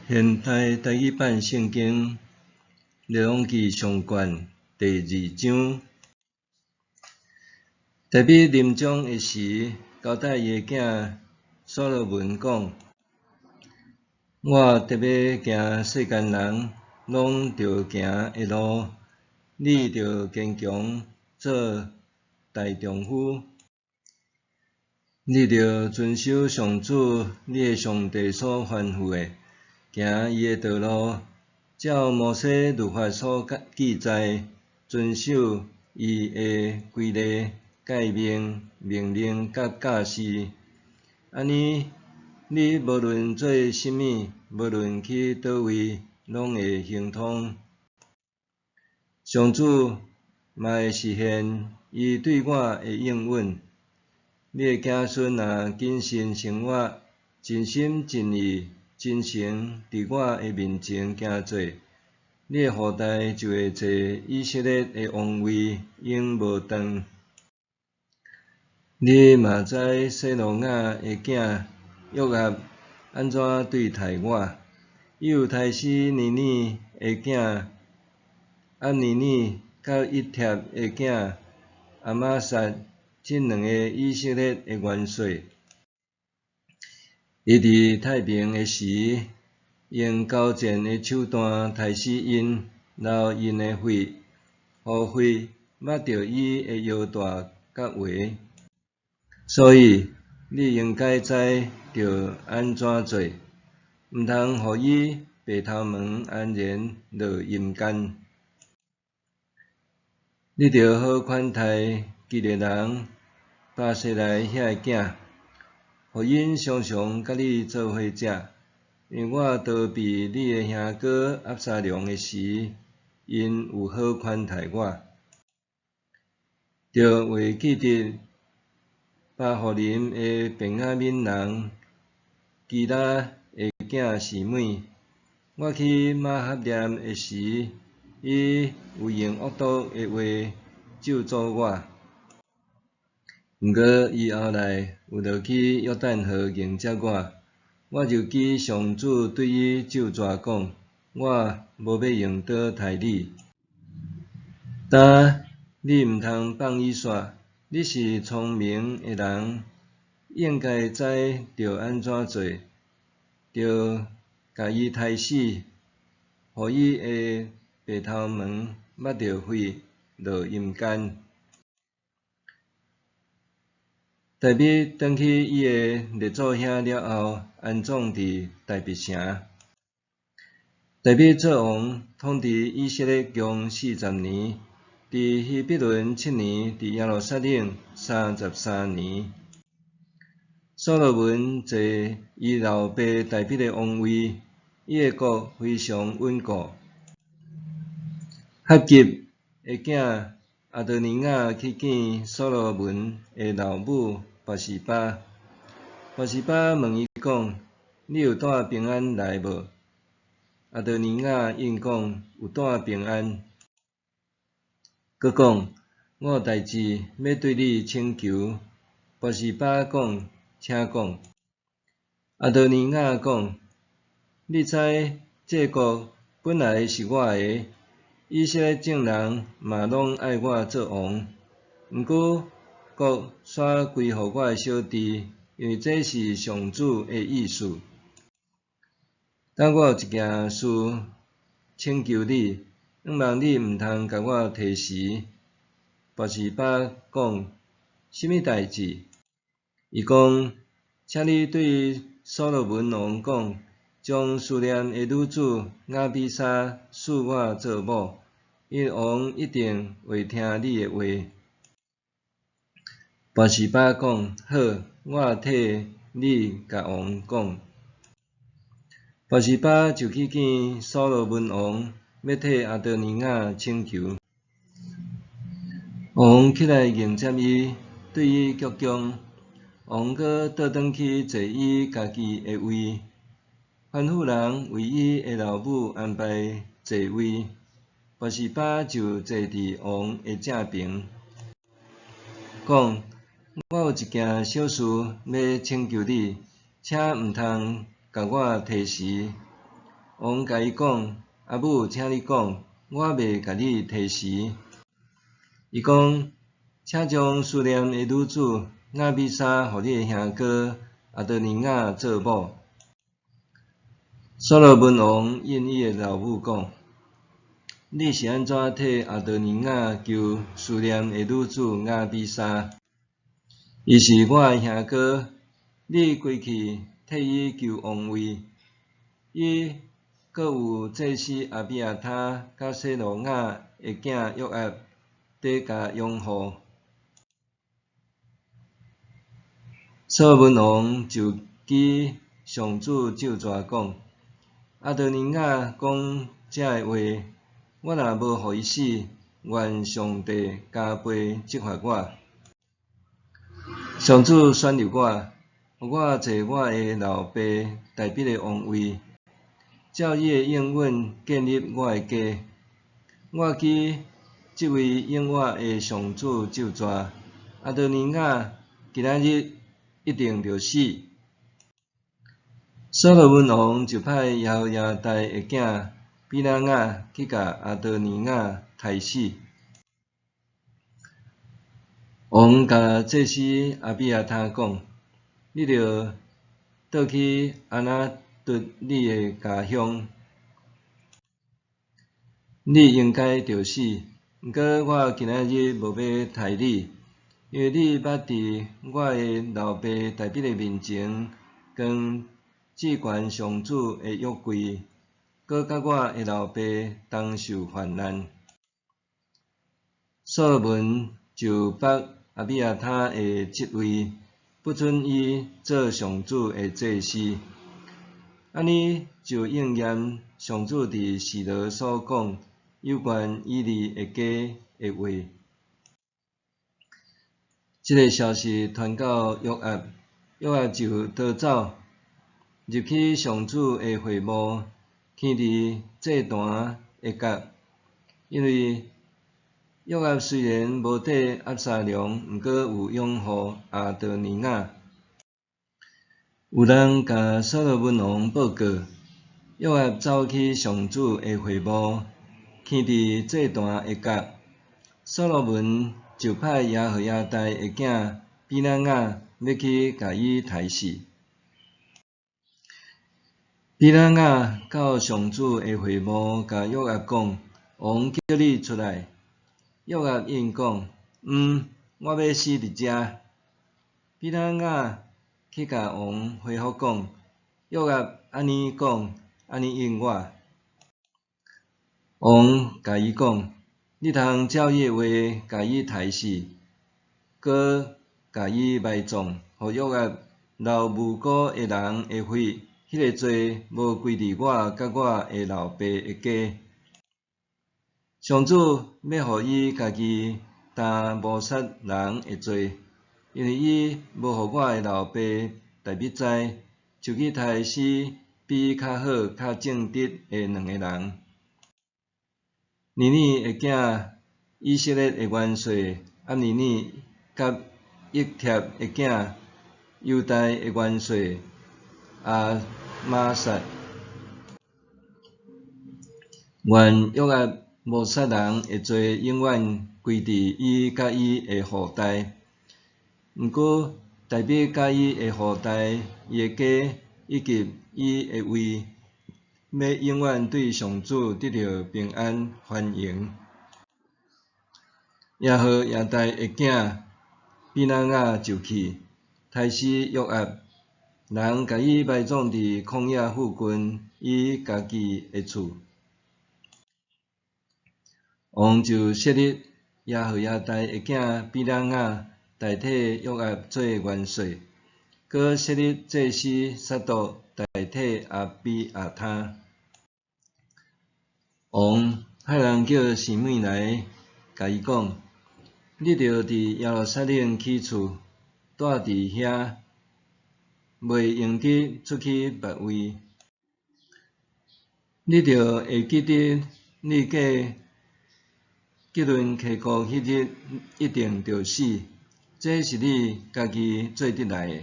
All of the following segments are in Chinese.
现代台语版圣经列王记上卷第2章。达比临终的时，交代伊的囝所罗门讲：我特别行世间人拢着行的路，你着坚强做大丈夫。你着遵守上主你的上帝所吩咐的，行伊的道路，照摩西律法所记载，遵守伊的规例、诫命、命令甲教示。安尼，你无论做甚物，无论去倒位，拢会行通。上主嘛会实现伊对我的应允。你的子孙若谨慎生活，尽心尽意、真诚伫我的面前行做，你的后代就会坐以色列的王位，永无断。你嘛知西罗亚的囝约押安怎对待我，伊有杀死尼尼的囝暗尼尼，甲伊帖的囝亚玛撒这两个以色列的元帅。伊伫太平的时，用高剑的手段杀死因，流因的血，互血抹着伊的腰带甲鞋。所以你应该知着安怎做，毋通互伊白头毛安然落阴间。你着好款待基列人巴西来遐个囝，互因常常甲你做伙食，因为我逃避你的兄哥押沙龙的时，因有好款待我。着为记得巴互林的便雅悯人基拉的囝示每，我去马哈念的时，伊有用恶毒的话咒诅我。毋过伊后来有落去约旦河迎接我，我就记上主对伊咒詛讲：我无要用刀杀你。但你毋通放伊煞，你是聪明的人，应该知着安怎做，着甲伊杀死，互伊的白头毛抹着血，落阴间。达比转去伊的列祖遐了后，安葬伫大卫城。达比做王，统治以色列共40年，伫希伯伦7年，伫耶路撒冷33年。所罗门坐伊老爸达比的王位，伊的国非常稳固。哈吉的囝阿多尼雅去见所罗门的老母拔示巴，拔示巴问伊讲：你有带平安来无？阿多尼雅应讲：有带平安。佮讲：我有代志要对你请求。拔示巴讲：请讲。阿多尼雅讲：你知这国本来是我的，以色列众人嘛拢爱我做王，毋过国煞归互我的小弟，因为这是上主的意思。但我有一件事请求你，望你毋通甲我提示。拔示巴讲：什么代志？伊讲：请你对所罗门王讲，将思念的女子雅比莎赐我做某，因王一定会听你的话。拔示巴讲：好，我替你甲王讲。拔示巴就去见所罗门王，要替阿多尼雅请求。王起来迎接伊，对伊鞠躬。王搁倒转去坐伊家己的位，吩咐人为伊的老母安排座位。拔示巴就坐伫王的正边，讲：我有一件小事要请求你，请毋通甲我提示。王甲伊讲：阿母，请你讲，我袂甲你提示。伊讲：请将思念的女子亚比莎，互你的兄哥阿德尼亚做某。所罗门王应伊的老母讲：你是安怎替阿德尼亚求思念的女子亚比莎？伊是我的兄哥，你归去替伊求王位。伊阁有祭司阿比亚他甲西罗亚的囝约押，得甲拥护。所罗门王就记上主咒诅讲：阿德尼亚讲这话，我若无互伊死，愿上帝加倍责罚我。上主选入我，互我坐我的老爸大必的王位，照伊的应允建立我的家。我记即位应我的上主咒诅，阿德尼亚今仔日一定着死。所罗门王就派耶和亚大的囝比拉雅去甲阿德尼亚杀死。王甲祭司阿比亚他讲：你着倒去安那顿你的家乡，你应该着死。毋过我今仔日无要杀你，因为你捌伫我的老爸大必的面前，跟至悬上主的约柜，搁甲我的老爸同受患难。所罗门就拨阿比亚他的职位，不准伊做上主的祭司。安尼就应验上主伫示罗所讲有关以利的家的话。这个消息传到约押，约押就逃走，入去上主的会幕，囥伫祭坛的角，因为约押虽然无缀押沙龙，毋过有拥护阿德尼亚。有人甲所罗门王报告，约押走去上主的会幕，囥伫祭坛的角。所罗门就派耶和亚大的囝比拉雅要去甲伊杀死。比拉雅到上主的会幕，甲约押讲：王叫你出来。约押应讲：我要死伫遮。比拉雅去甲王回复讲：约押安尼讲，安尼应我。王甲伊讲：你通照伊的话，甲伊杀死，搁甲伊埋葬，互约押流无辜的人的血，迄个罪无归伫我甲我的老爸的家。上主要互伊家己担谋杀人的罪，因为伊无互我的老爸大必知，就去杀死比伊较好、较正直的两个人。尼尼的囝以色列的元帅押尼尼，甲伊帖的囝犹大的元帅阿玛撒，愿约押谋杀人的罪永远归伫伊甲伊的后代。毋过，大必甲伊的后代、伊的家以及伊的位，要永远对上主得到平安繁荣。耶和亚大的囝比拉雅就去，杀死约押，人甲伊埋葬伫旷野附近伊家己的厝。王就设立耶和亚大的囝比拉雅代替约押做元帅，搁设立祭司撒督代替阿比亚他。王派人叫示每来，甲伊讲：你着伫耶路撒冷起厝，住伫遐，袂用得出去别位。你着会记得你过吉伦溪谷迄日一定着死，这是你家己做得来的。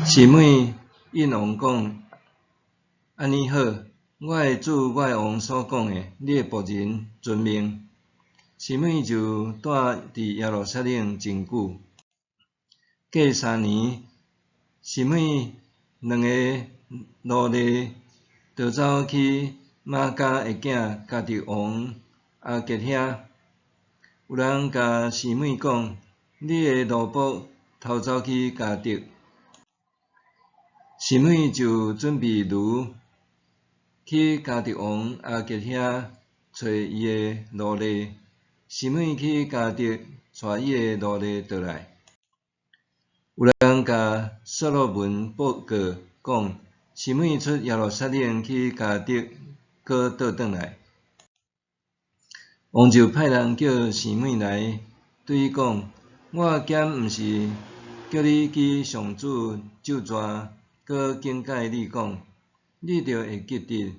示每应王讲：安尼好，我会照我的王所讲的，你的仆人遵命。示每就住伫耶路撒冷真久。过3年，示每2个奴隶就走去马加的囝家己王阿吉遐。有人甲示每讲，你的奴仆偷走去加德。示每就准备驴，去加德王阿吉遐找伊的奴隶。示每去加德带伊的奴隶倒来。有人甲所罗门报告讲，示每出耶路撒冷去加德，搁倒转来。王就派人叫示每来，对伊讲：我兼毋是叫你记上主咒诅，搁警戒你讲，你着会记得，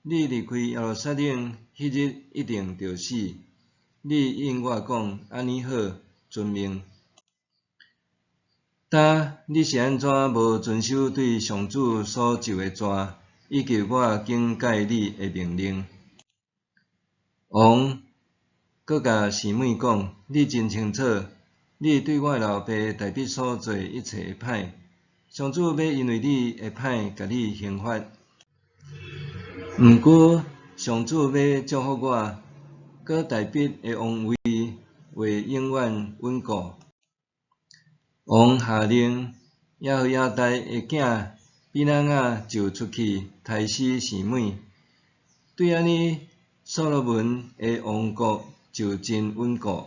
你离开耶路撒冷迄日一定着死。你应我讲，安尼好，遵命。呾你是安怎无遵守对上主所授的诫，以及我警戒你的命令？王搁甲示每讲，你真清楚，你对我老爸大卫所做一切的歹，上主要因为你的歹，甲你刑罚。毋过上主要祝福我，搁大卫的王位会永远稳固。王下令，耶和亚大的囝比拿雅就出去杀死示每。对安尼，所罗门的王国就真稳固。